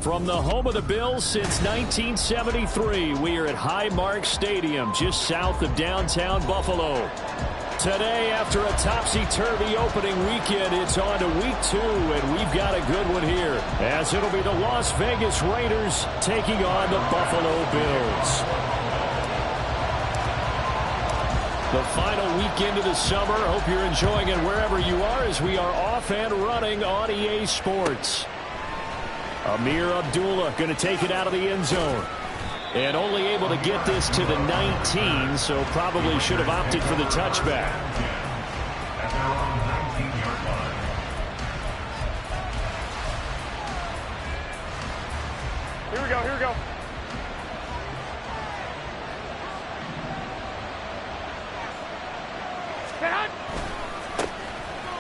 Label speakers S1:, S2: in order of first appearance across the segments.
S1: From the home of the Bills since 1973, we are at Highmark Stadium, just south of downtown Buffalo. Today, after a topsy-turvy opening weekend, it's on to week 2, and we've got a good one here, as it'll be the Las Vegas Raiders taking on the Buffalo Bills. The final weekend of the summer. Hope you're enjoying it wherever you are, as we are off and running on EA Sports. Amir Abdullah going to take it out of the end zone. And only able to get this to the 19, so probably should have opted for the touchback.
S2: Here we go, here we go.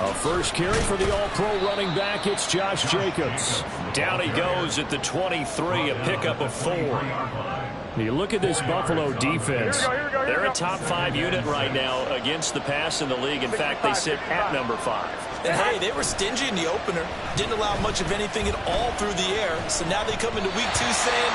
S1: A first carry for the All-Pro running back. It's Josh Jacobs. Down he goes at the 23, a pickup of 4. You look at this Buffalo defense. They're a top 5 unit right now against the pass in the league. In fact, they sit at number 5.
S3: And hey, they were stingy in the opener. Didn't allow much of anything at all through the air. So now they come into week 2 saying,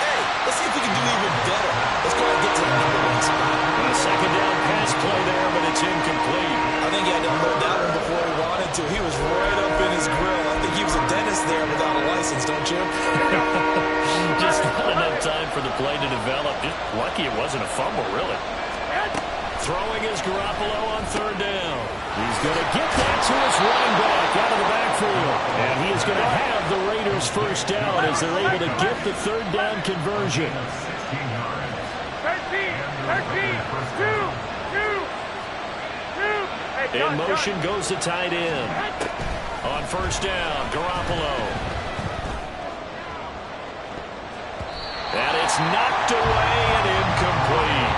S3: hey, let's see if we can do even better. Let's go ahead and get to the number 1 spot.
S1: A second down pass play there, but it's incomplete.
S3: I think he had to unload that one before he wanted to. He was right up in his grill. I think he was a dentist there without a license, don't you?
S1: Just not enough time for the play to develop. Just lucky it wasn't a fumble, really. Throwing is Garoppolo on 3rd down. He's going to get that to his running back out of the backfield. And he is going to have the Raiders first down as they're able to get the 3rd down conversion.
S2: 13, 2.
S1: In motion goes the tight end. On 1st down, Garoppolo. And it's knocked away and incomplete.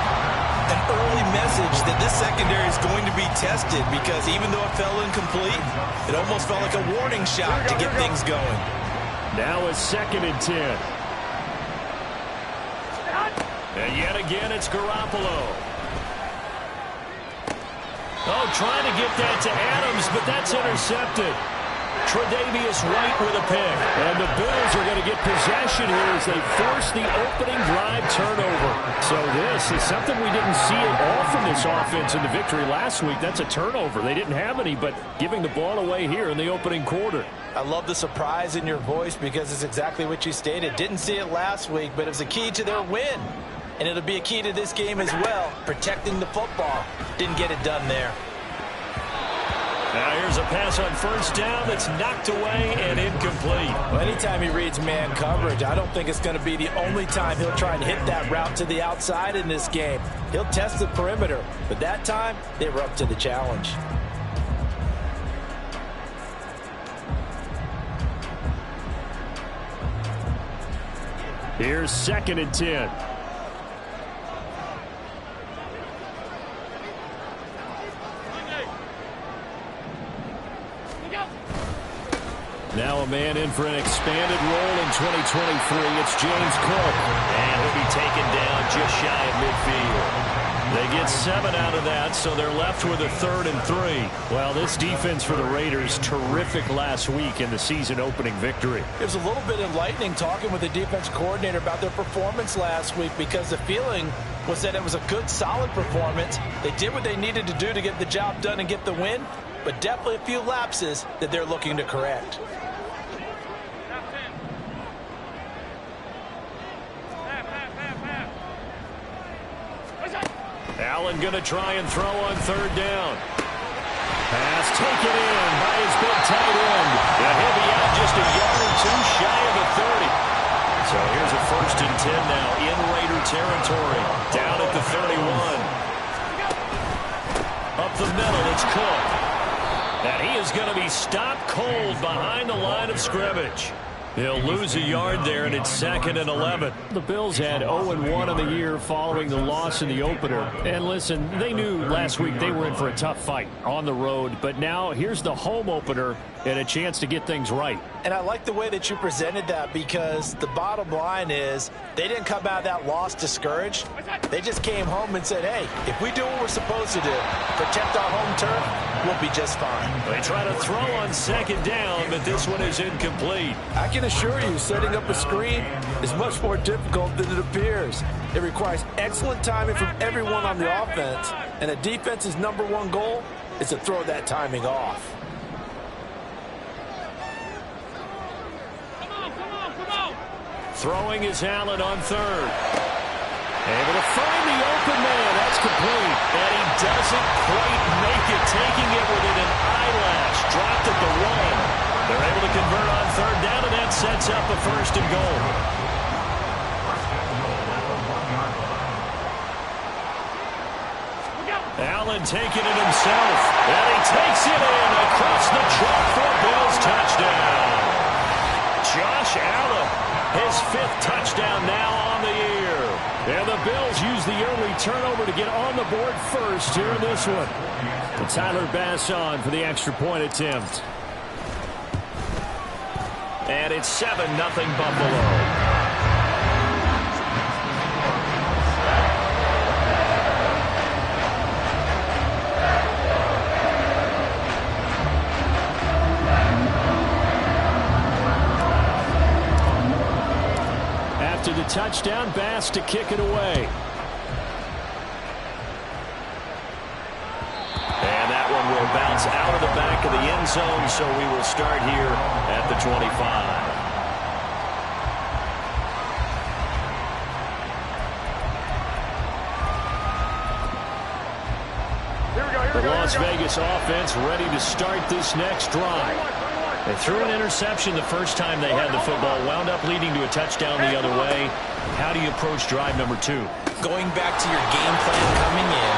S3: An early message that this secondary is going to be tested, because even though it fell incomplete, it almost felt like a warning shot to get things going.
S1: Now a 2nd and 10. And yet again, it's Garoppolo. Oh, trying to get that to Adams, but that's intercepted. Tre'Davious White with a pick. And the Bills are going to get possession here as they force the opening drive turnover. So this is something we didn't see at all from this offense in the victory last week. That's a turnover. They didn't have any, but giving the ball away here in the opening quarter.
S3: I love the surprise in your voice, because it's exactly what you stated. Didn't see it last week, but it was a key to their win. And it'll be a key to this game as well, protecting the football. Didn't get it done there.
S1: Now here's a pass on 1st down that's knocked away and incomplete.
S3: Well, anytime he reads man coverage, I don't think it's going to be the only time he'll try and hit that route to the outside in this game. He'll test the perimeter, but that time they were up to the challenge.
S1: Here's 2nd and 10. Now a man in for an expanded role in 2023. It's James Cook. And he'll be taken down just shy of midfield. They get 7 out of that, so they're left with a 3rd and 3. Well, this defense for the Raiders, terrific last week in the season opening victory.
S3: It was a little bit enlightening talking with the defense coordinator about their performance last week, because the feeling was that it was a good, solid performance. They did what they needed to do to get the job done and get the win, but definitely a few lapses that they're looking to correct.
S1: Allen going to try and throw on 3rd down. Pass taken in by his big tight end. And he'll be out just a yard or 2 shy of the 30. So here's a 1st and 10 now in Raider territory. Down at the 31. Up the middle, it's Cook. And he is going to be stopped cold behind the line of scrimmage. He'll lose a yard there, and it's 2nd and 11. The Bills had 0-1 in the year following the loss in the opener. And listen, they knew last week they were in for a tough fight on the road. But now here's the home opener and a chance to get things right.
S3: And I like the way that you presented that, because the bottom line is they didn't come out of that loss discouraged. They just came home and said, hey, if we do what we're supposed to do, protect our home turf, we'll be just fine.
S1: They try to throw on 2nd down, but this one is incomplete.
S3: I can can assure you, setting up a screen is much more difficult than it appears. It requires excellent timing from everyone on the offense, and a defense's #1 goal is to throw that timing off.
S1: Throwing is Allen on third. Able to find the open man. That's complete. And he doesn't quite make it, taking it within an eyelash. Dropped at the 1. They're able to convert on third down, and that sets up a 1st and goal. Allen taking it himself. And he takes it in across the chalk for a Bills touchdown. Josh Allen, his 5th touchdown now on the year. And the Bills use the early turnover to get on the board first here in this one. And Tyler Bass on for the extra point attempt. And it's 7-0 Buffalo. After the touchdown, Bass to kick it away. And that one will bounce out of the back of the end zone, so we will start here at the 25. The Las Vegas offense ready to start this next drive. They threw an interception the first time they had the football, wound up leading to a touchdown the other way. How do you approach drive number 2?
S3: Going back to your game plan coming in,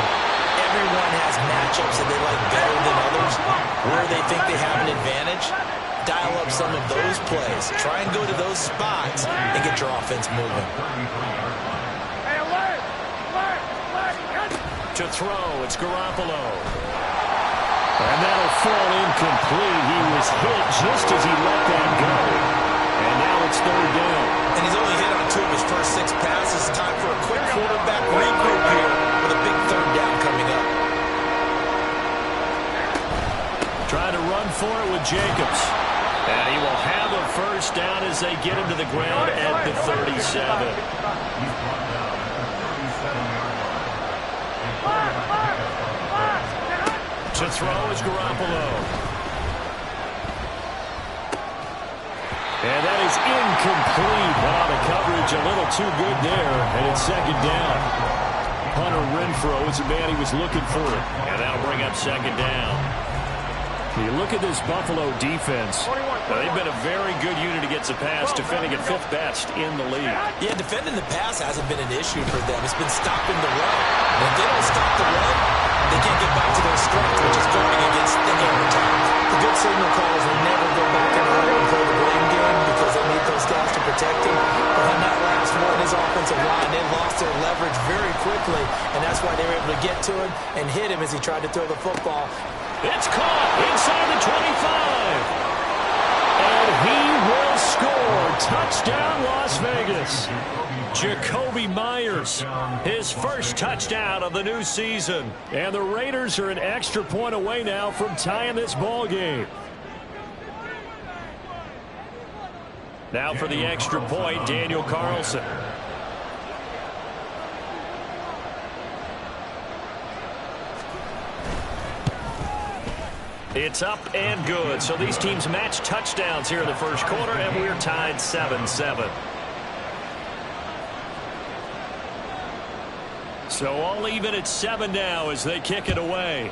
S3: everyone has matchups that they like better than others. Where they think they have an advantage, dial up some of those plays. Try and go to those spots and get your offense moving.
S1: To throw, it's Garoppolo. And that'll fall incomplete. He was hit just as he let that go. And now it's 3rd down.
S3: And he's only hit on 2 of his first 6 passes. Time for a quick quarterback regroup here with a big 3rd down coming up.
S1: Trying to run for it with Jacobs. And he will have a 1st down as they get him to the ground at the 37. To throw is Garoppolo. And that is incomplete. Wow, the coverage a little too good there. And it's 2nd down. Hunter Renfrow is the man he was looking for. And that'll bring up 2nd down. You look at this Buffalo defense. They've been a very good unit against the pass, defending at 5th best in the league.
S3: Yeah, defending the pass hasn't been an issue for them. It's been stopping the run. And if they don't stop the run, they can't get back to their strength, which is going against the air attack. The good signal calls will never go back and play the blame game because they need those guys to protect him. But on that last one, his offensive line, they lost their leverage very quickly, and that's why they were able to get to him and hit him as he tried to throw the football.
S1: It's caught inside the 25. And he will score. Touchdown, Las Vegas. Jacoby Myers, his 1st touchdown of the new season. And the Raiders are an extra point away now from tying this ball game. Now for the extra point, Daniel Carlson. It's up and good. So these teams match touchdowns here in the 1st quarter, and we're tied 7-7. So all even at 7 now as they kick it away.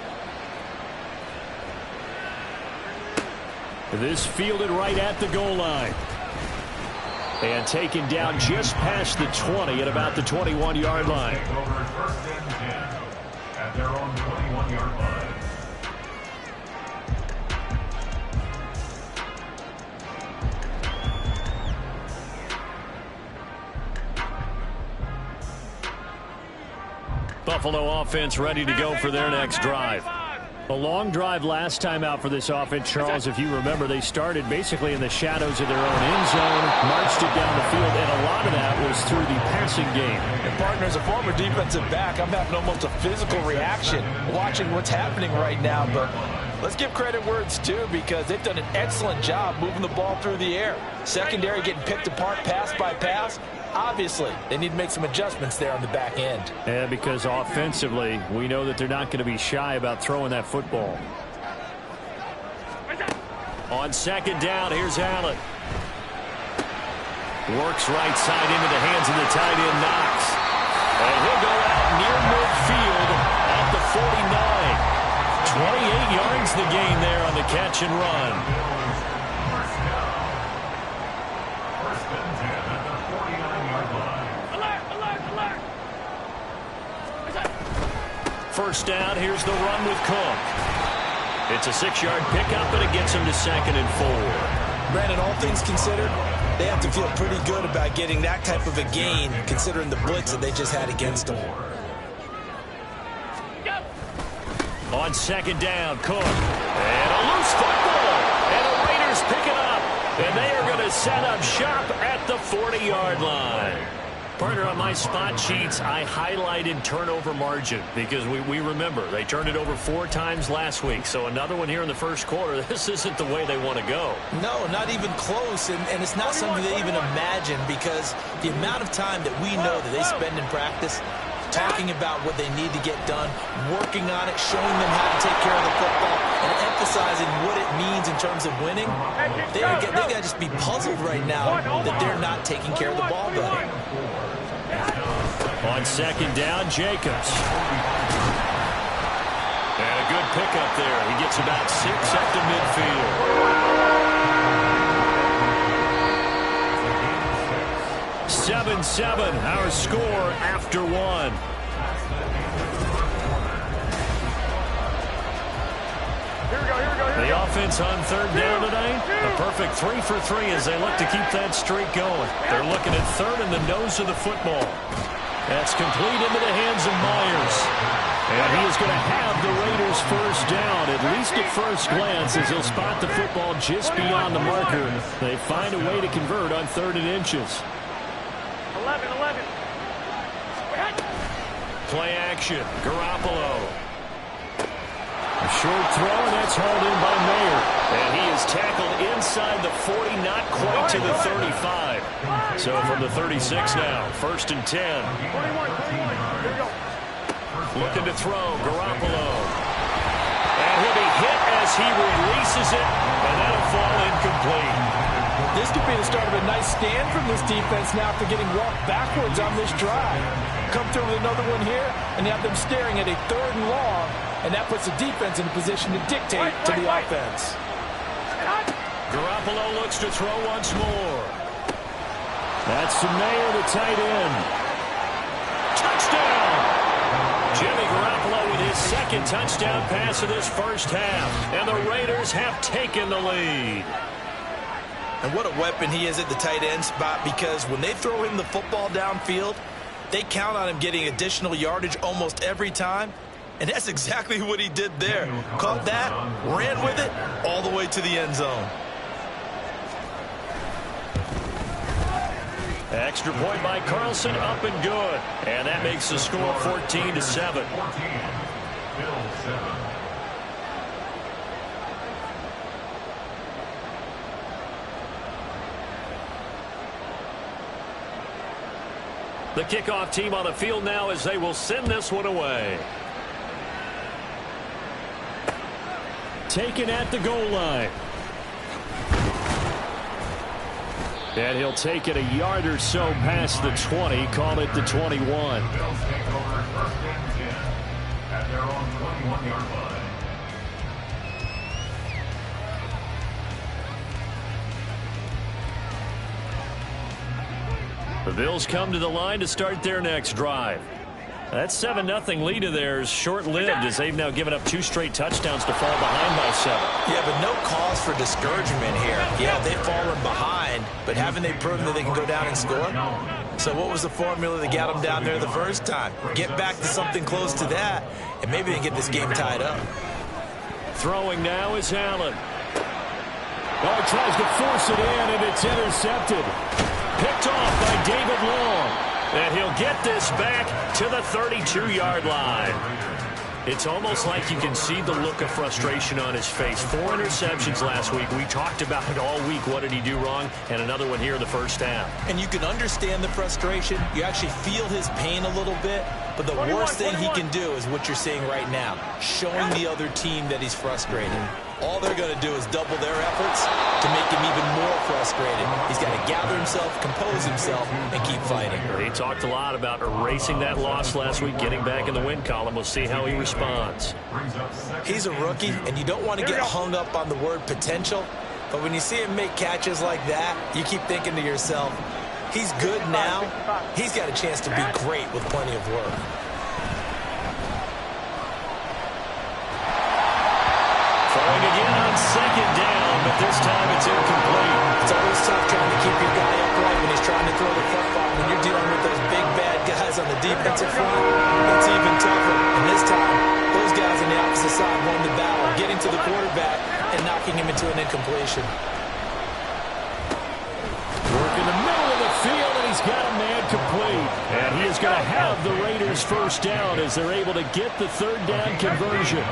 S1: This fielded right at the goal line. And taken down just past the 20 at about the 21-yard line. At their own 21-yard line. Buffalo offense ready to go for their next drive. A long drive last time out for this offense, Charles. If you remember, they started basically in the shadows of their own end zone, marched it down the field, and a lot of that was through the passing game.
S3: And partner, as a former defensive back, I'm having almost a physical reaction watching what's happening right now. But Let's give credit where it's due because they've done an excellent job moving the ball through the air. Secondary getting picked apart pass by pass. Obviously, they need to make some adjustments there on the back end.
S1: Yeah, because offensively, we know that they're not going to be shy about throwing that football. On second down, here's Allen. Works right side into the hands of the tight end, Knox. And he'll go out near midfield at the 49. 28 yards the gain there on the catch and run. First down, here's the run with Cook. It's a 6-yard pickup, and it gets him to 2nd and 4.
S3: Brandon, all things considered, they have to feel pretty good about getting that type of a gain, considering the blitz that they just had against them.
S1: On second down, Cook. And a loose football. And the Raiders pick it up. And they are going to set up shop at the 40-yard line. Partner, on my spot sheets, I highlighted turnover margin because we remember they turned it over 4 times last week. So another one here in the first quarter. This isn't the way they want to go.
S3: No, not even close. And it's not something they even imagine because the amount of time that we know that they spend in practice talking about what they need to get done, working on it, showing them how to take care of the football, and emphasizing what it means in terms of winning. They got to just be puzzled right now that they're not taking care of the ball better.
S1: On second down, Jacobs. And a good pickup there. He gets about 6 up to midfield. 7-7, our score after 1. The offense on third down tonight, a perfect 3 for 3 as they look to keep that streak going. They're looking at third in the nose of the football. That's complete into the hands of Myers. And he is going to have the Raiders first down, at least at first glance, as he'll spot the football just beyond the marker. They find a way to convert on 3rd and inches.
S2: 11.
S1: Play action, Garoppolo. A short throw, and that's hauled in by Mayer. And he is tackled inside the 40, not quite to the 35. So from the 36 now, 1st and 10.
S2: 21.
S1: Looking to throw, Garoppolo. And he'll be hit as he releases it, and that'll fall incomplete.
S3: This could be the start of a nice stand from this defense now after getting walked backwards on this drive. Come through with another one here, and have them staring at a 3rd and long, and that puts the defense in a position to dictate to the offense.
S1: Garoppolo looks to throw once more. That's Mayer, the tight end. Touchdown! Jimmy Garoppolo with his 2nd touchdown pass of this first half. And the Raiders have taken the lead.
S3: And what a weapon he is at the tight end spot, because when they throw him the football downfield, they count on him getting additional yardage almost every time. And that's exactly what he did there. Caught that, ran with it, all the way to the end zone.
S1: Extra point by Carlson, up and good. And that makes the score 14-7. The kickoff team on the field now as they will send this one away. Taken at the goal line. And he'll take it a yard or so past the 20, call it the 21. At their own 21-yard line. The Bills come to the line to start their next drive. That 7-0 lead of theirs short-lived as they've now given up 2 straight touchdowns to fall behind by 7.
S3: Yeah, but no cause for discouragement here. Yeah, they've fallen behind, but haven't they proven that they can go down and score? So what was the formula that got them down there the first time? Get back to something close to that, and maybe they get this game tied up.
S1: Throwing now is Allen. Oh, he tries to force it in, and it's intercepted. Picked off by David Long. And he'll get this back to the 32-yard line. It's almost like you can see the look of frustration on his face. 4 interceptions last week. We talked about it all week. What did he do wrong? And another one here in the first half.
S3: And you can understand the frustration. You actually feel his pain a little bit. But the worst thing he can do is what you're seeing right now, showing the other team that he's frustrated. All they're going to do is double their efforts to make him even more frustrated. He's got to gather himself, compose himself, and keep fighting.
S1: He talked a lot about erasing that loss last week, getting back in the win column. We'll see how he responds.
S3: He's a rookie, and you don't want to get hung up on the word potential. But when you see him make catches like that, you keep thinking to yourself, he's good now. He's got a chance to be great with plenty of work.
S1: Throwing again on second down, but this time it's incomplete.
S3: It's always tough trying to keep your guy upright when he's trying to throw the football. When you're dealing with those big, bad guys on the defensive front, it's even tougher. And this time, those guys on the opposite side won the battle, getting to the quarterback and knocking him into an incompletion.
S1: Work in the middle of the field, and he's got a man complete. And he is going to have the Raiders first down as they're able to get the third down conversion.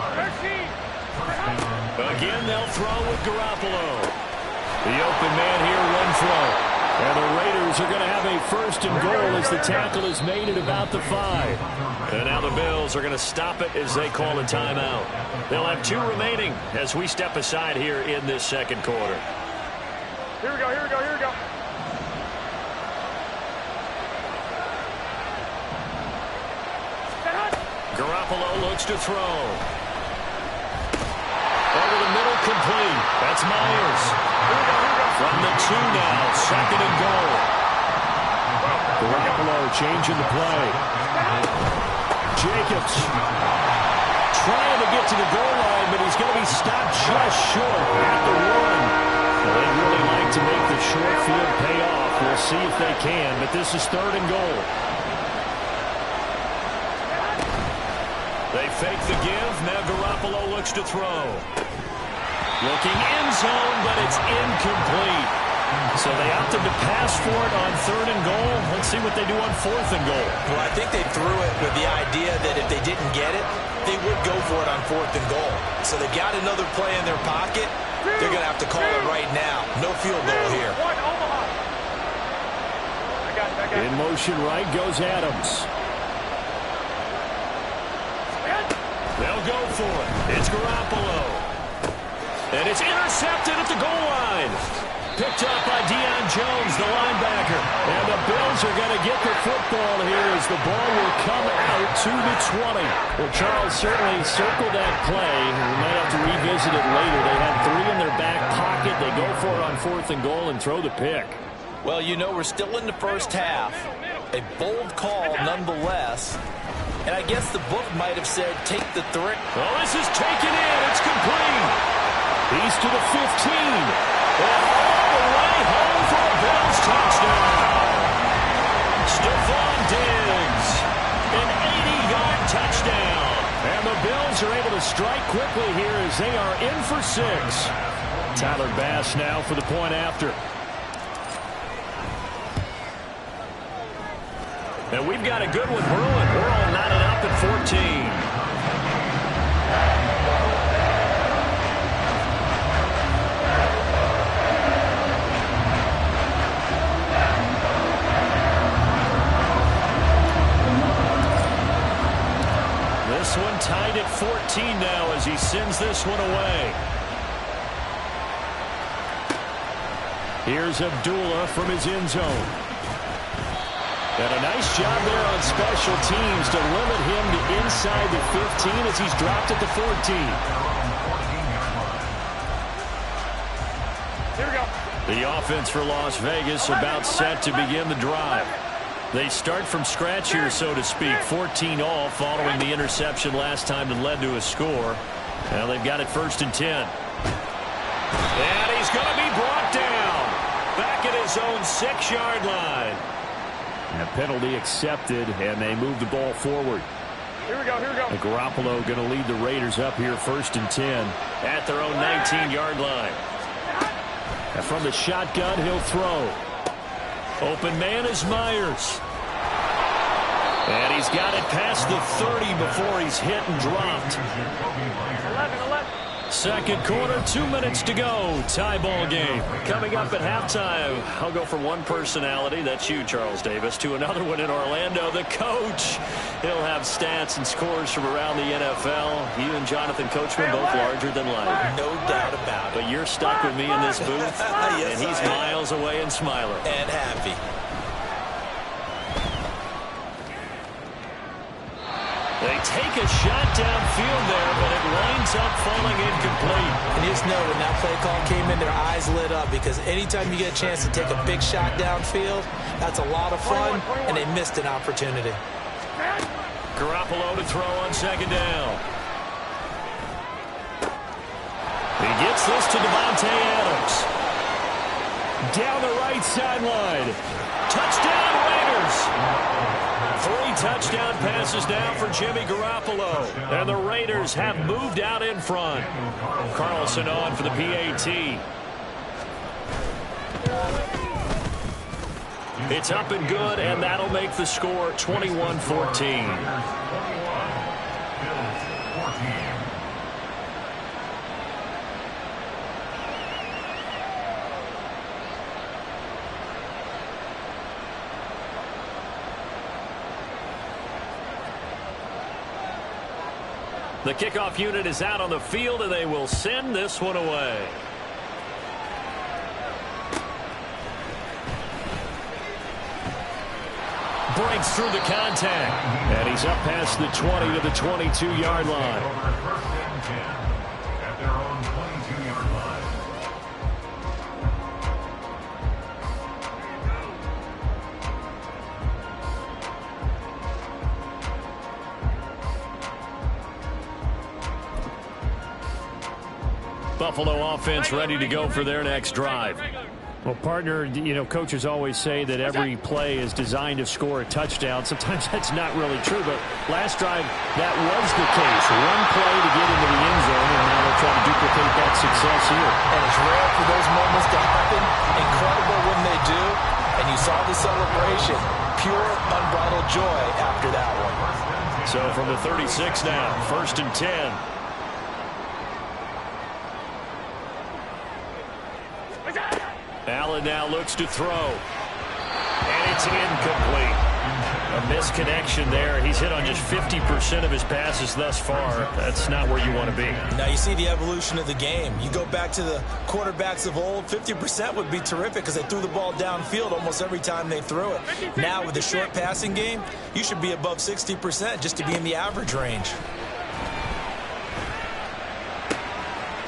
S1: Again, they'll throw with Garoppolo. The open man here, one throw. And the Raiders are going to have a first and goal as the tackle is made at about the 5. And now the Bills are going to stop it as they call a timeout. They'll have 2 remaining as we step aside here in this second quarter.
S2: Here we go, here we go, here we go.
S1: Garoppolo looks to throw. Over the middle, complete. That's Myers. From the 2 now, second and goal. Garoppolo changing the play. Jacobs trying to get to the goal line, but he's going to be stopped just short at the 1. Well, they'd really like to make the short field pay off. We'll see if they can, but this is third and goal. They fake the give. Now Garoppolo looks to throw. Looking end zone, but it's incomplete. So they opted to pass for it on third and goal. Let's see what they do on fourth and goal.
S3: Well, I think they threw it with the idea that if they didn't get it, they would go for it on fourth and goal. So they got another play in their pocket. They're going to have to call it right now. No field goal here.
S1: In motion right goes Adams. They'll go for it. It's Garoppolo. And it's intercepted at the goal line. Picked up by Deion Jones, the linebacker. And the Bills are going to get the football here as the ball will come out to the 20. Well, Charles certainly circled that play. We might have to revisit it later. They had 3 in their back pocket. They go for it on fourth and goal and throw the pick.
S3: Well, you know, we're still in the first half. A bold call nonetheless. And I guess the book might have said, take the threat.
S1: Oh, this is taken in. It's complete. He's to the 15. And all the way home for a Bills touchdown. Stephon Diggs. An 80-yard touchdown. And the Bills are able to strike quickly here as they are in for 6. Tyler Bass now for the point after. And we've got a good one brewing. We're all knotted up at 14. This one tied at 14 now as he sends this one away. Here's Abdullah from his end zone. And a nice job there on special teams to limit him to inside the 15 as he's dropped at the 14.
S2: Here we go.
S1: The offense for Las Vegas about set to begin the drive. They start from scratch here, so to speak. 14-all following the interception last time that led to a score. Now they've got it first and 10. And he's going to be brought down. Back at his own 6-yard line. And a penalty accepted, and they move the ball forward.
S2: Here we go, here we go.
S1: And Garoppolo going to lead the Raiders up here first and 10 at their own 19-yard line. And from the shotgun, he'll throw. Open man is Myers. And he's got it past the 30 before he's hit and dropped.
S2: 11.
S1: Second quarter, 2 minutes to go. Tie ball game. Coming up at halftime, I'll go from one personality, that's you, Charles Davis, to another one in Orlando, the coach. He'll have stats and scores from around the NFL. You and Jonathan Coachman both larger than life.
S3: No doubt about it.
S1: But you're stuck with me in this booth,
S3: Yes,
S1: and he's miles away and smiling.
S3: And happy.
S1: They take a shot downfield there, but it winds up falling incomplete.
S3: And you just know when that play call came in, their eyes lit up because anytime you get a chance to take a big shot downfield, that's a lot of fun, and they missed an opportunity.
S1: Garoppolo to throw on second down. He gets this to Devontae Adams. Down the right sideline. Touchdown, Raiders. 3 touchdown passes now for Jimmy Garoppolo. And the Raiders have moved out in front. Carlson on for the PAT. It's up and good, and that'll make the score 21-14. The kickoff unit is out on the field, and they will send this one away. Breaks through the contact. And he's up past the 20 to the 22-yard line.
S4: At their own 22-yard line.
S1: Buffalo offense ready to go for their next drive. Well, partner, you know, coaches always say that every play is designed to score a touchdown. Sometimes that's not really true, but last drive, that was the case. One play to get into the end zone, and now they'll try to duplicate that success here.
S3: And it's rare for those moments to happen. Incredible when they do. And you saw the celebration. Pure, unbridled joy after that one.
S1: So from the 36 now, 1st and 10. Allen now looks to throw. And it's incomplete. A misconnection there. He's hit on just 50% of his passes thus far. That's not where you want to be.
S3: Now you see the evolution of the game. You go back to the quarterbacks of old, 50% would be terrific because they threw the ball downfield almost every time they threw it. Now with the short passing game, you should be above 60% just to be in the average range.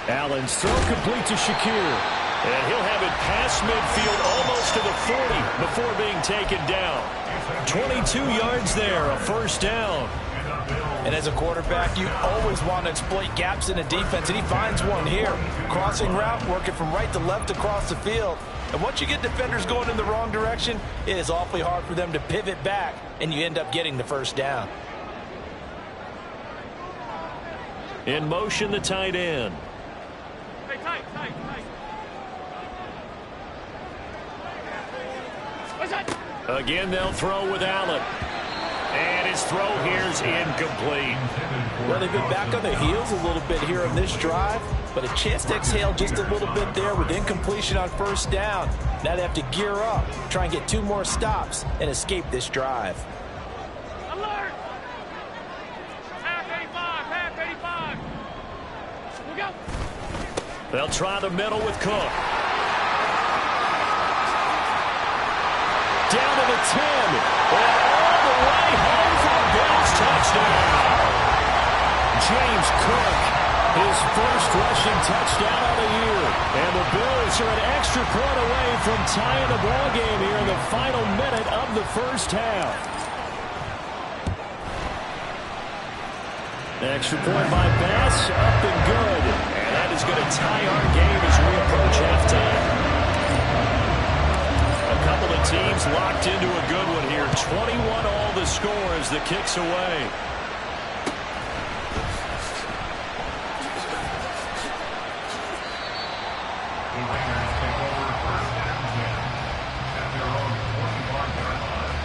S1: Allen's throw complete to Shakir. And he'll have it past midfield almost to the 40 before being taken down. 22 yards there, a first down.
S3: And as a quarterback, you always want to exploit gaps in the defense, and he finds one here. Crossing route, working from right to left across the field. And once you get defenders going in the wrong direction, it is awfully hard for them to pivot back, and you end up getting the first down.
S1: In motion, the tight end.
S2: Hey, tight.
S1: Again, they'll throw with Allen. And his throw here's incomplete.
S3: Well, they've been back on their heels a little bit here on this drive, but a chance to exhale just a little bit there with incompletion on first down. Now they have to gear up, try and get 2 more stops, and escape this drive.
S2: Alert! Half 85. We go.
S1: They'll try the middle with Cook. Down to the 10. And all the way home for a Bills touchdown. James Cook, his first rushing touchdown of the year. And the Bills are an extra point away from tying the ball game here in the final minute of the first half. Extra point by Bass, up and good. And that is going to tie our game as we approach halftime. A couple of teams locked into a good one here. 21 all the score as the kick's away.
S4: The Raiders take over 1st and 10 at their own 41-yard line.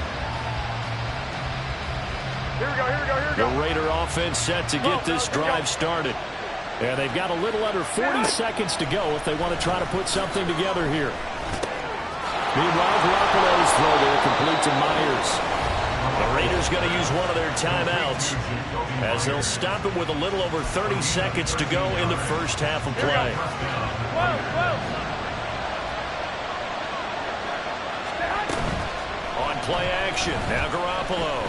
S1: The Raider offense set to get this drive started. And they've got a little under 40 seconds to go if they want to try to put something together here. Meanwhile, Garoppolo's throw there complete to Myers. The Raiders going to use one of their timeouts as they'll stop it with a little over 30 seconds to go in the first half of play. On play action, now Garoppolo.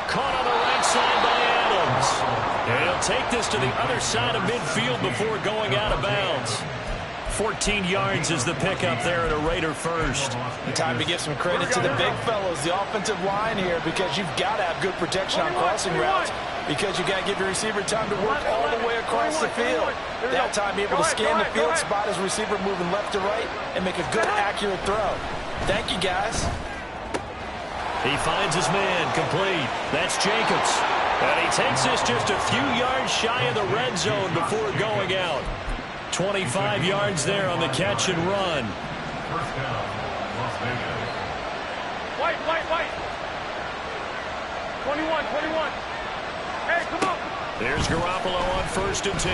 S1: Caught on the right side by Adams. And he'll take this to the other side of midfield before going out of bounds. 14 yards is the pickup there at a Raider first.
S3: And time to give some credit to the big fellows, the offensive line here, because you've got to have good protection on crossing routes, because you've got to give your receiver time to work all the way across the field. That time, be able to scan the field, spot his receiver moving left to right, and make a good, accurate throw. Thank you, guys.
S1: He finds his man, complete. That's Jacobs. And he takes this just a few yards shy of the red zone before going out. 25 yards there on the catch and run.
S4: First down, Las Vegas.
S2: White. 21. Hey, come on.
S1: There's Garoppolo on 1st and 10.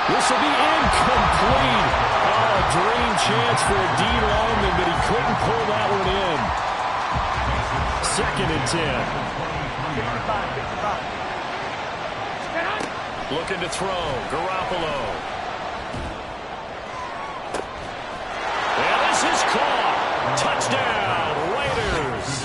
S1: This will be incomplete. Oh, a dream chance for a Dean Longman, but he couldn't pull that one in. 2nd and 10. Looking to throw. Garoppolo. And this is caught. Touchdown, Raiders.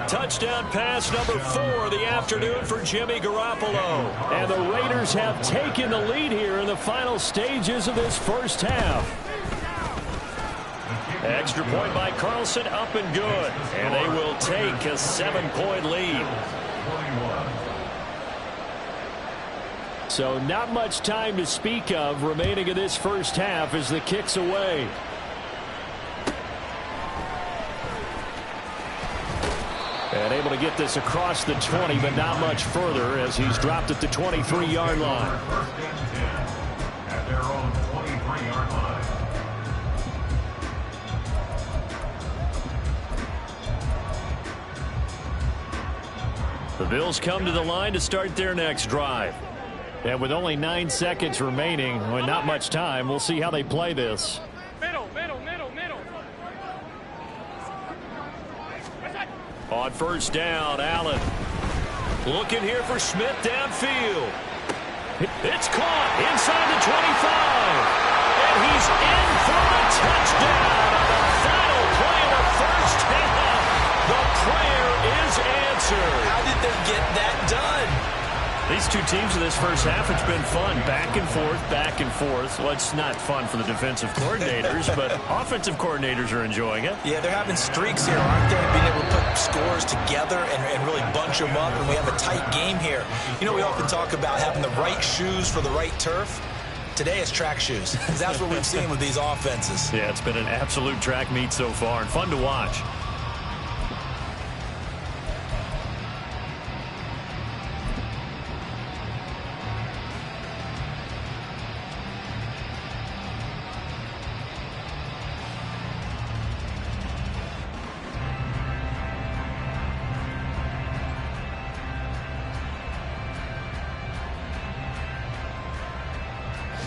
S1: Touchdown pass number 4 of the afternoon for Jimmy Garoppolo. And the Raiders have taken the lead here in the final stages of this first half. Extra point by Carlson, up and good. And they will take a 7-point lead. So not much time to speak of remaining in this first half as the kick's away. And able to get this across the 20, but not much further as he's dropped at the 23-yard line.
S4: First and 10 at their own 23-yard line.
S1: The Bills come to the line to start their next drive. And with only 9 seconds remaining, with not much time, we'll see how they play this.
S2: Middle.
S1: On 1st down, Allen. Looking here for Smith downfield. It's caught inside the 25. And he's in for the touchdown on the final play of the first half. The prayer is answered.
S3: How did they get that done?
S1: These two teams in this first half, it's been fun. Back and forth. Well, it's not fun for the defensive coordinators, but offensive coordinators are enjoying it.
S3: Yeah, they're having streaks here, aren't they? Being able to put scores together and really bunch them up, and we have a tight game here. You know, we often talk about having the right shoes for the right turf. Today it's track shoes. That's what we've seen with these offenses.
S1: Yeah, it's been an absolute track meet so far and fun to watch.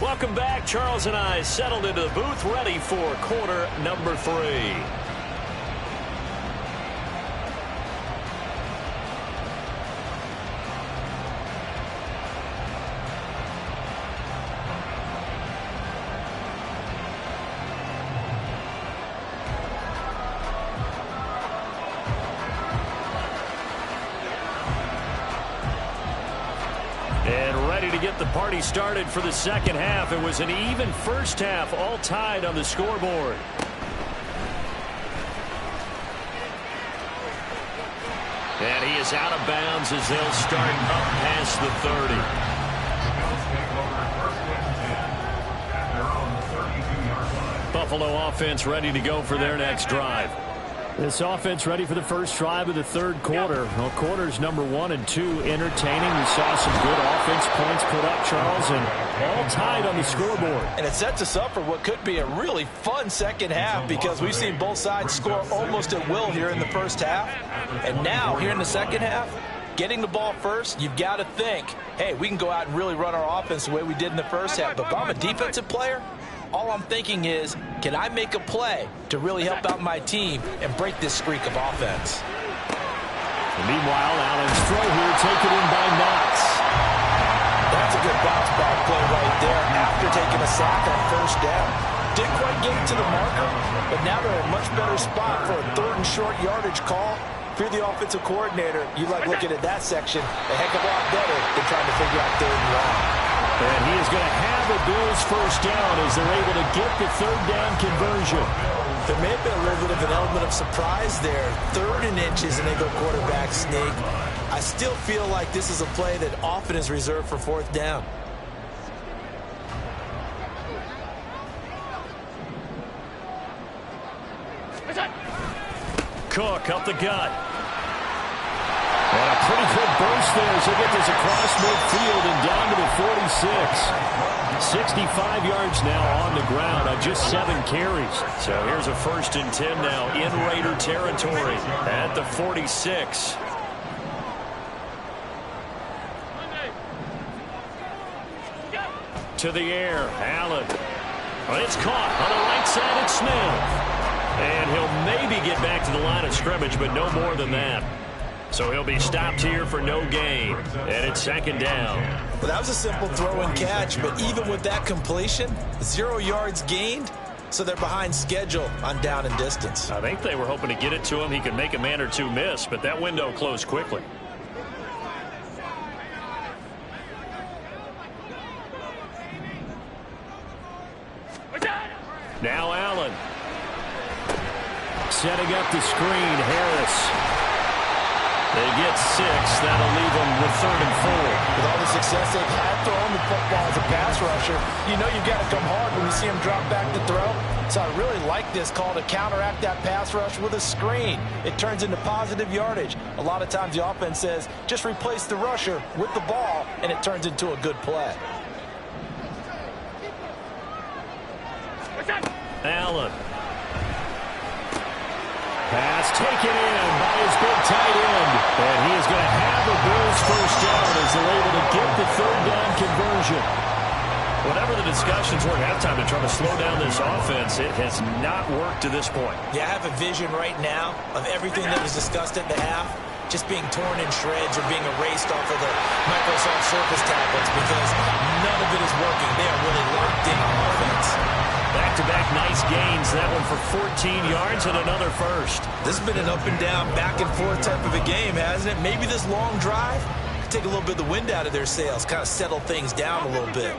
S1: Welcome back. Charles and I settled into the booth, ready for quarter number 3. To get the party started for the second half. It was an even first half, all tied on the scoreboard. And he is out of bounds as they'll start up past the 30. Buffalo offense ready to go for their next drive. This offense ready for the first drive of the third quarter. Well, quarters number 1 and 2 entertaining. We saw some good offense points put up, Charles, and all tied on the scoreboard.
S3: And it sets us up for what could be a really fun second half because we've seen both sides score almost at will here in the first half. And now, here in the second half, getting the ball first, you've got to think, hey, we can go out and really run our offense the way we did in the first half. But if I'm a defensive player, all I'm thinking is, can I make a play to really help out my team and break this streak of offense?
S1: And meanwhile, Allen's throw here taken in by Knox.
S3: That's a good bounce back play right there after taking a sack on first down. Didn't quite get it to the marker, but now they're in a much better spot for a 3rd and short yardage call. If you're the offensive coordinator, you like looking at that section a heck of a lot better than trying to figure out 3rd and long.
S1: And he is going to have the Bills first down as they're able to get the 3rd down conversion.
S3: There may have been a little bit of an element of surprise there. 3rd and inches, and they go quarterback sneak. I still feel like this is a play that often is reserved for 4th down.
S1: Cook up the gut. And a pretty good burst there as he gets this across midfield and down to the 46. 65 yards now on the ground on just 7 carries. So here's a 1st and 10 now in Raider territory at the 46. To the air, Allen. Well, it's caught on the right side. It's Smith. And he'll maybe get back to the line of scrimmage, but no more than that. So he'll be stopped here for no gain. And it's 2nd down.
S3: Well, that was a simple throw and catch, but even with that completion, 0 yards gained, so they're behind schedule on down and distance.
S1: I think they were hoping to get it to him. He could make a man or two miss, but that window closed quickly. Now Allen. Setting up the screen, Harris. They get 6. That'll leave them with 3rd and 4.
S3: With all the success they've had throwing the football as a pass rusher, you know you've got to come hard when you see him drop back to throw. So I really like this call to counteract that pass rush with a screen. It turns into positive yardage. A lot of times the offense says, just replace the rusher with the ball, and it turns into a good play.
S1: Allen. Pass taken in by his big tight end. And he is going to have the Bills first down as they're able to get the 3rd down conversion. Whatever the discussions were at halftime to try to slow down this offense, it has not worked to this point.
S3: Yeah, I have a vision right now of everything that was discussed at the half just being torn in shreds or being erased off of the Microsoft Surface tablets because none of it is working. They are really locked in on offense.
S1: Back-to-back nice gains. That one for 14 yards and another first.
S3: This has been an up-and-down, back-and-forth type of a game, hasn't it? Maybe this long drive could take a little bit of the wind out of their sails, kind of settle things down a little bit.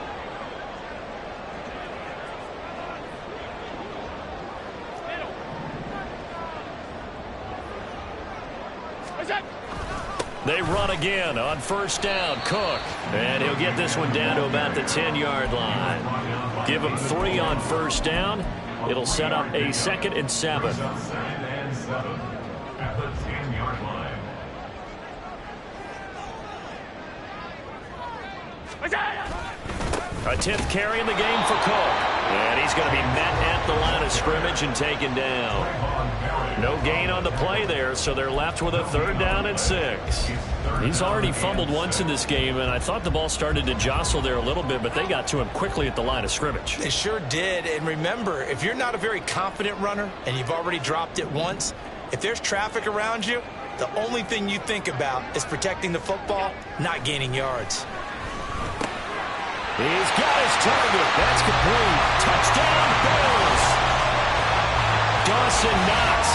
S1: They run again on first down. Cook. And he'll get this one down to about the 10-yard line. Give him 3 on first down. It'll set up a 2nd and 7.
S4: At the 10-yard line.
S1: A 10th carry in the game for Cook. And he's going to be met at the line of scrimmage and taken down. No gain on the play there, so they're left with a 3rd down and 6. He's already fumbled once in this game, and I thought the ball started to jostle there a little bit, but they got to him quickly at the line of scrimmage.
S3: They sure did, and remember, if you're not a very confident runner and you've already dropped it once, if there's traffic around you, the only thing you think about is protecting the football, not gaining yards.
S1: He's got his target. That's complete. Touchdown, Bills. Dawson Knox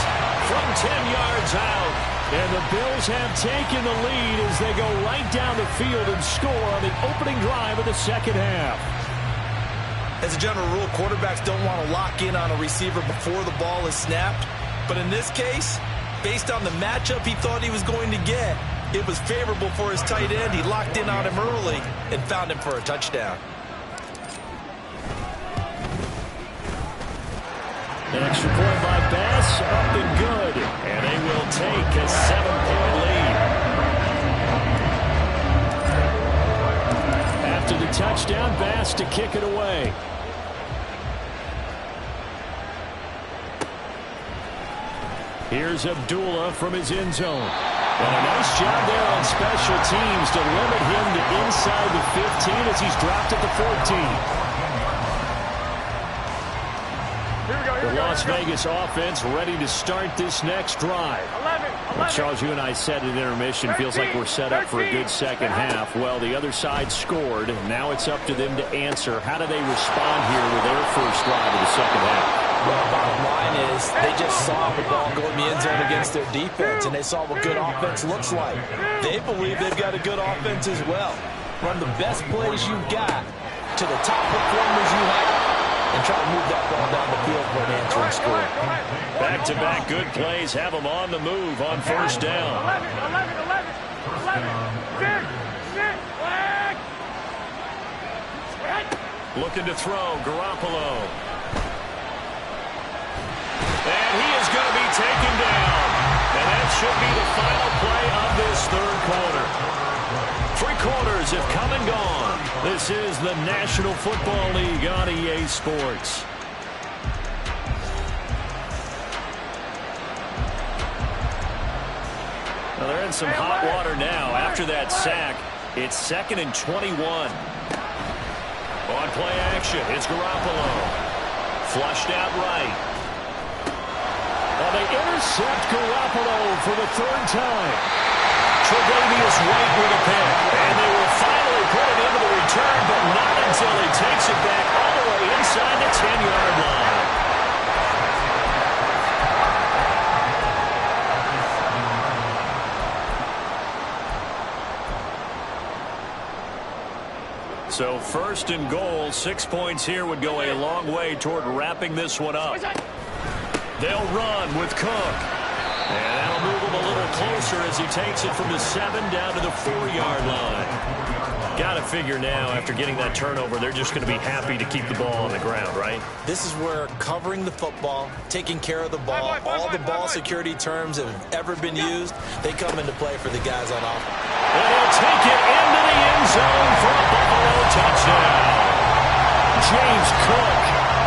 S1: from 10 yards out. And the Bills have taken the lead as they go right down the field and score on the opening drive of the second half.
S3: As a general rule, quarterbacks don't want to lock in on a receiver before the ball is snapped. But in this case, based on the matchup he thought he was going to get, it was favorable for his tight end. He locked in on him early and found him for a touchdown.
S1: An extra point by Bass, up and good. take a 7-point lead. After the touchdown, Bass to kick it away. Here's Abdullah from his end zone. And a nice job there on special teams to limit him to inside the 15 as he's dropped at the 14. The Las Vegas offense ready to start this next drive.
S2: 11.
S1: Charles, you and I said at intermission, feels like we're set up for a good second half. Well, the other side scored. Now it's up to them to answer. How do they respond here with their first drive of the second half?
S3: Well, bottom line is they just saw the ball go in the end zone against their defense, and they saw what good offense looks like. They believe they've got a good offense as well. Run the best plays you've got to the top performers you have, and try to move that ball down the field for an answering score.
S1: Back-to-back good plays have them on the move on first down.
S2: 11.
S1: Looking to throw, Garoppolo. And he is going to be taken down. And that should be the final play of this third quarter. 3 quarters have come and gone. This is the National Football League on EA Sports. Well, they're in some hot water now. After that sack, it's 2nd and 21. On play action, it's Garoppolo. Flushed out right. Well, they intercept Garoppolo for the 3rd time. Tre'Davious White with a pick. And they will finally put it into the return, but not until he takes it back all the way inside the 10-yard line. So 1st and goal, 6 points here would go a long way toward wrapping this one up. They'll run with Cook. And that'll move him a little closer as he takes it from the 7 down to the 4-yard line. Got to figure now, after getting that turnover, they're just going to be happy to keep the ball on the ground, right?
S3: This is where covering the football, taking care of the ball, all the ball security terms that have ever been used, they come into play for the guys on offense.
S1: And he'll take it into the end zone for a Buffalo touchdown. James Cook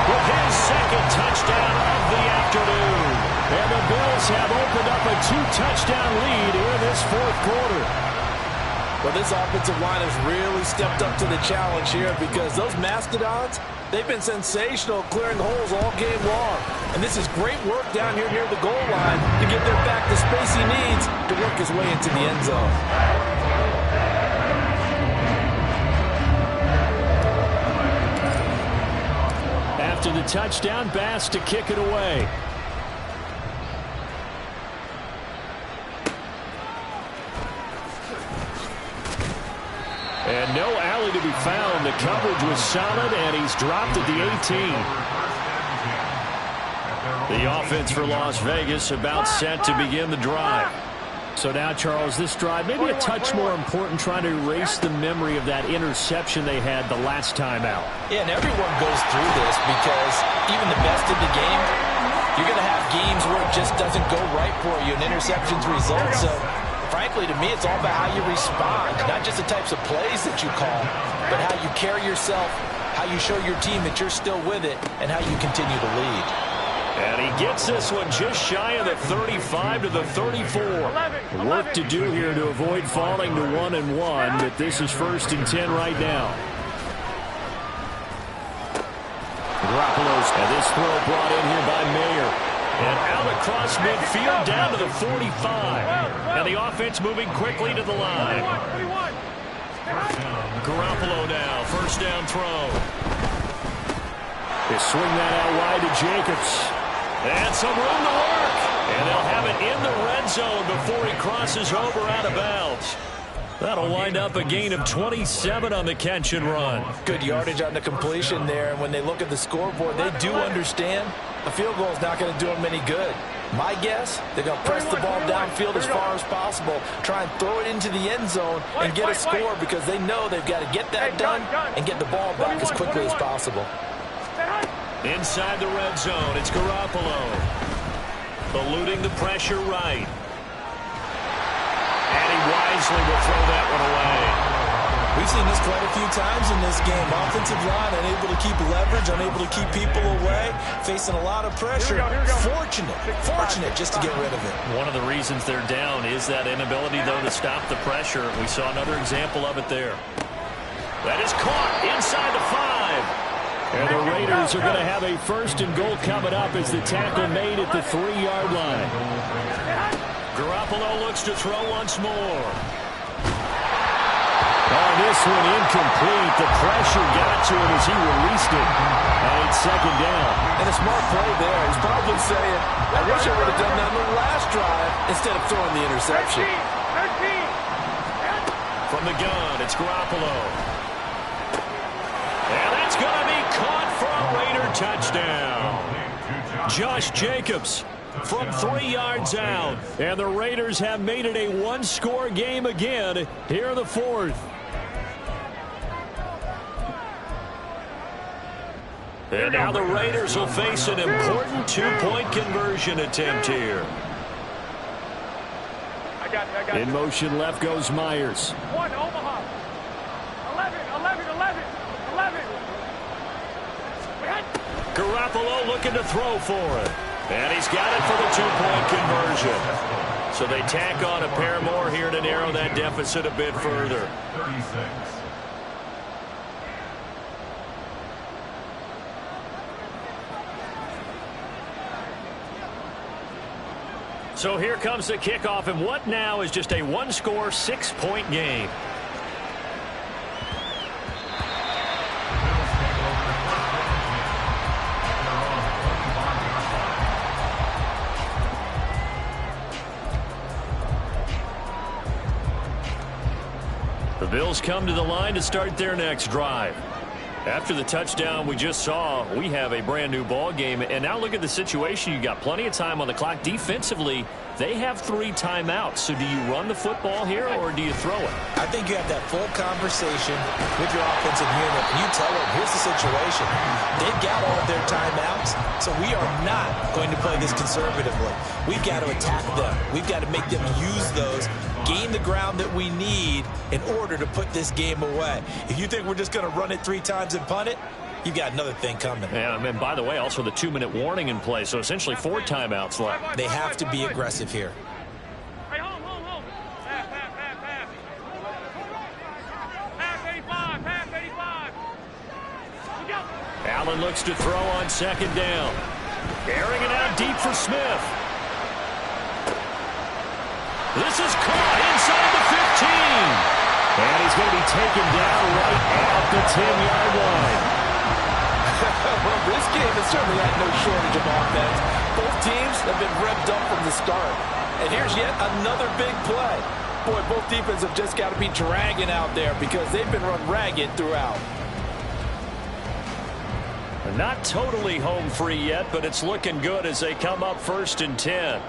S1: with his 2nd touchdown of the afternoon. And the Bills have opened up a 2-touchdown lead here in this 4th quarter.
S3: Well, this offensive line has really stepped up to the challenge here because those Mastodons, they've been sensational clearing holes all game long. And this is great work down here near the goal line to get their back the space he needs to work his way into the end zone.
S1: After the touchdown, Bass to kick it away. And no alley to be found. The coverage was solid, and he's dropped at the 18. The offense for Las Vegas about set to begin the drive. So now, Charles, this drive maybe a touch more important, trying to erase the memory of that interception they had the last time out.
S3: Yeah, and everyone goes through this because even the best in the game, you're going to have games where it just doesn't go right for you, and interceptions result. So, frankly, to me, it's all about how you respond, not just the types of plays that you call, but how you carry yourself, how you show your team that you're still with it, and how you continue to lead.
S1: And he gets this one just shy of the 35 to the 34. Work to do here to avoid falling to 1-1, but this is 1st and 10 right now. Garoppolo's, and this throw brought in here by Mayer. And out across midfield down to the 45. And the offense moving quickly to the line. Garoppolo now, 1st down throw. They swing that out wide to Jacobs. And some room to work. And they'll have it in the red zone before he crosses over out of bounds. That'll wind up a gain of 27 on the catch and run.
S3: Good yardage on the completion there. And when they look at the scoreboard, they do understand a field goal is not going to do them any good. My guess, they're going to press the ball downfield as far as possible, try and throw it into the end zone and get a score because they know they've got to get that done and get the ball back as quickly as possible.
S1: Inside the red zone, it's Garoppolo. Eluding the pressure right. wisely will throw that one away.
S3: We've seen this quite a few times in this game. Offensive line unable to keep leverage, unable to keep people away, facing a lot of pressure. Fortunate just to get rid of it.
S1: One of the reasons they're down is that inability, though, to stop the pressure. We saw another example of it there. That is caught inside the 5. And the Raiders are going to have a 1st and goal coming up as the tackle made at the 3-yard line. Garoppolo looks to throw once more. Oh, this one incomplete. The pressure got to him as he released it. And it's 2nd down.
S3: And a smart play there. He's probably saying, I wish I would have done that on the last drive instead of throwing the interception.
S2: 13.
S1: From the gun, it's Garoppolo. And that's going to be caught for a Raider touchdown. Josh Jacobs from 3 yards out. And the Raiders have made it a one-score game again here in the 4th. And now the Raiders will face an important 2-point conversion attempt here.
S2: I got you.
S1: In motion left goes Myers.
S2: 1, Omaha. 11.
S1: Garoppolo looking to throw for it. And he's got it for the 2-point conversion. So they tack on a pair more here to narrow that deficit a bit further.
S4: 36.
S1: So here comes the kickoff, and what now is just a one-score, 6-point game. The Bills come to the line to start their next drive. After the touchdown we just saw, we have a brand new ball game. And now look at the situation. You got plenty of time on the clock. Defensively, they have 3 timeouts. So do you run the football here or do you throw it?
S3: I think you have that full conversation with your offensive unit. And you tell them, here's the situation. They've got all of their timeouts, so we are not going to play this conservatively. We've got to attack them. We've got to make them use those, gain the ground that we need in order to put this game away. If you think we're just going to run it 3 times and punt it, you've got another thing coming.
S1: Yeah, and by the way, also the 2-minute warning in play, so essentially 4 timeouts left.
S3: They have to be aggressive here.
S2: Hey, hold. Pass. Pass 85. Look out.
S1: Allen looks to throw on 2nd down. Airing it out deep for Smith. This is caught inside the 15. And he's going to be taken down right at the 10-yard line.
S3: Well, this game has certainly had no shortage of offense. Both teams have been revved up from the start. And here's yet another big play. Boy, both defenses have just got to be dragging out there because they've been run ragged throughout.
S1: Not totally home free yet, but it's looking good as they come up 1st and 10.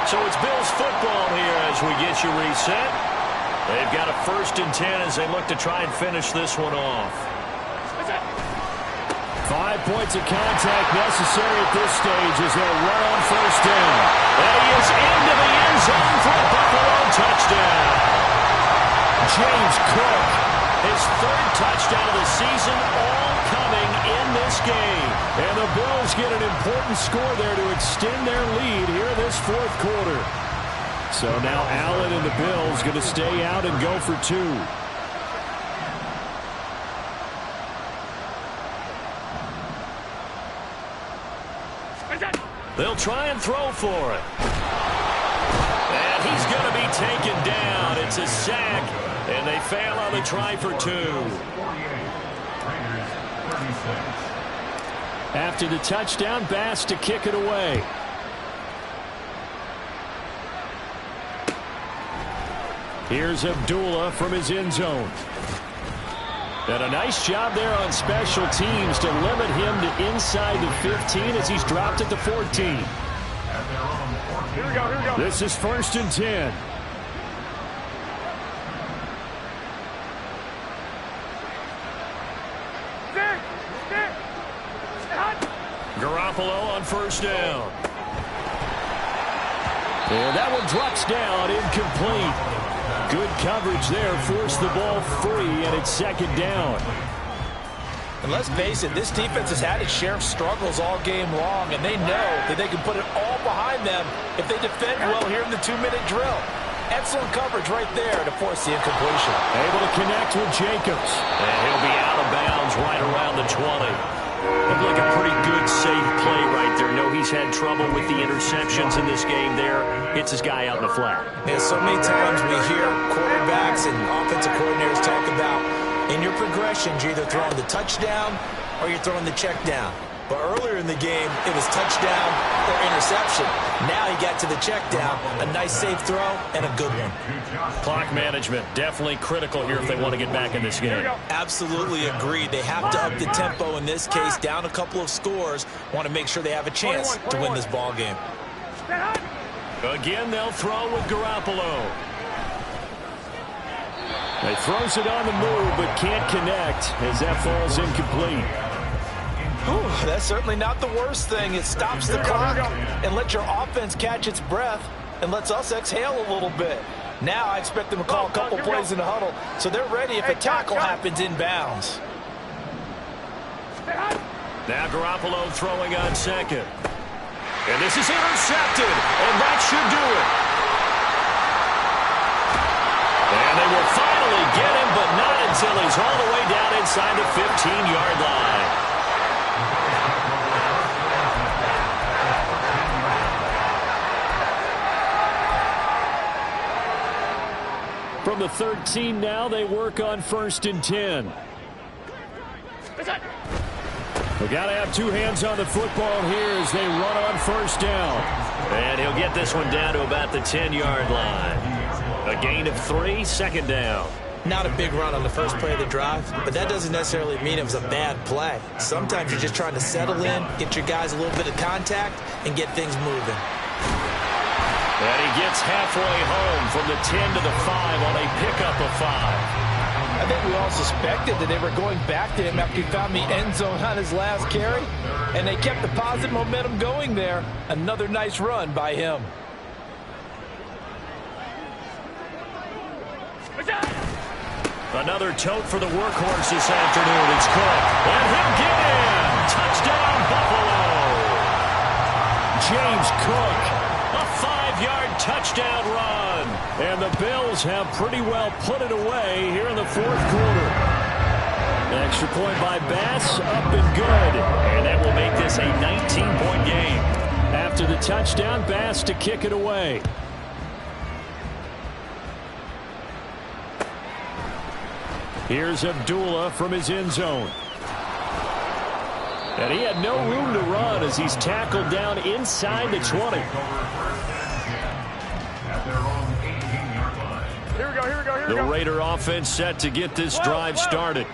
S1: So it's Bills football here as we get you reset. They've got a 1st and 10 as they look to try and finish this one off. 5 points of contact necessary at this stage as they'll run on 1st down. And he is into the end zone for a Buffalo touchdown. James Cook, his 3rd touchdown of the season, all coming in this game. And the Bills get an important score there to extend their lead here this 4th quarter. So now Allen and the Bills going to stay out and go for 2. They'll try and throw for it. And he's going to be taken down. It's a sack, and they fail on the try for 2. After the touchdown, Bass to kick it away. Here's Abdullah from his end zone. And a nice job there on special teams to limit him to inside the 15 as he's dropped at the 14.
S2: Here we go.
S1: This is 1st and 10. Garoppolo on first down. And that one drops down, incomplete. Good coverage there, forced the ball free, and it's second down.
S3: And let's face it, this defense has had its share of struggles all game long, and they know that they can put it all behind them if they defend well here in the 2-minute drill. Excellent coverage right there to force the incompletion.
S1: Able to connect with Jacobs. And he'll be out of bounds right around the 20. Looked like a pretty good, safe play right there. No, he's had trouble with the interceptions in this game there. Hits his guy out in the flat.
S3: Yeah, so many times we hear quarterbacks and offensive coordinators talk about in your progressions, you're either throwing the touchdown or you're throwing the check down. But earlier in the game, it was touchdown or interception. Now he got to the check down, a nice safe throw, and a good one.
S1: Clock management, definitely critical here if they want to get back in this game.
S3: Absolutely agreed. They have to up the tempo in this case, down a couple of scores. Want to make sure they have a chance to win this ball game.
S1: Again, they'll throw with Garoppolo. He throws it on the move, but can't connect as that falls incomplete.
S3: Ooh, that's certainly not the worst thing. It stops the clock and lets your offense catch its breath and lets us exhale a little bit. Now I expect them to call a couple plays in the huddle, so they're ready if a tackle happens inbounds.
S1: Now Garoppolo throwing on second. And this is intercepted, and that should do it. And they will finally get him, but not until he's all the way down inside the 15-yard line. From the 13 now, they work on 1st and 10. They've got to have two hands on the football here as they run on first down. And he'll get this one down to about the 10-yard line. A gain of 3, second down.
S3: Not a big run on the first play of the drive, but that doesn't necessarily mean it was a bad play. Sometimes you're just trying to settle in, get your guys a little bit of contact, and get things moving.
S1: And he gets halfway home from the 10 to the 5 on a pickup of 5.
S3: I think we all suspected that they were going back to him after he found the end zone on his last carry, and they kept the positive momentum going there. Another nice run by him.
S1: Another tote for the workhorse this afternoon. It's Cook. And he'll get in. Touchdown, Buffalo. James Cook. A 5-yard touchdown run. And the Bills have pretty well put it away here in the 4th quarter. An extra point by Bass, up and good. And that will make this a 19-point game. After the touchdown, Bass to kick it away. Here's Abdullah from his end zone. And he had no room to run as he's tackled down inside the 20. The Raider offense set to get this drive started.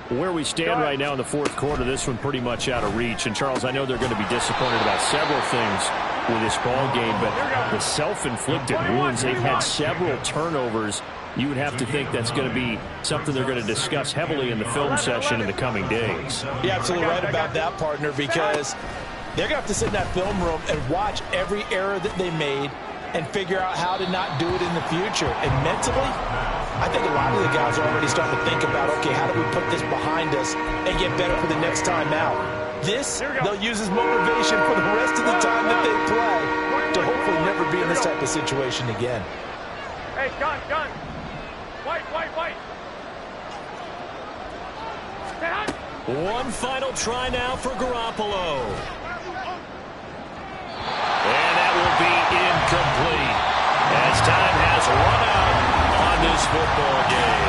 S1: Where we stand right now in the 4th quarter, this one pretty much out of reach. And, Charles, I know they're going to be disappointed about several things with this ball game, but the self-inflicted wounds, they've had several turnovers. You would have to think that's going to be something they're going to discuss heavily in the film session in the coming days.
S3: You're absolutely right about that, partner, because they're going to have to sit in that film room and watch every error that they made and figure out how to not do it in the future. And mentally, I think a lot of the guys are already starting to think about, okay, how do we put this behind us and get better for the next time out? This, they'll use as motivation for the rest of the time that they play to hopefully never be in this type of situation again.
S2: Hey, gun. White.
S1: One final try now for Garoppolo. And that will be incomplete as time has run out on this football game.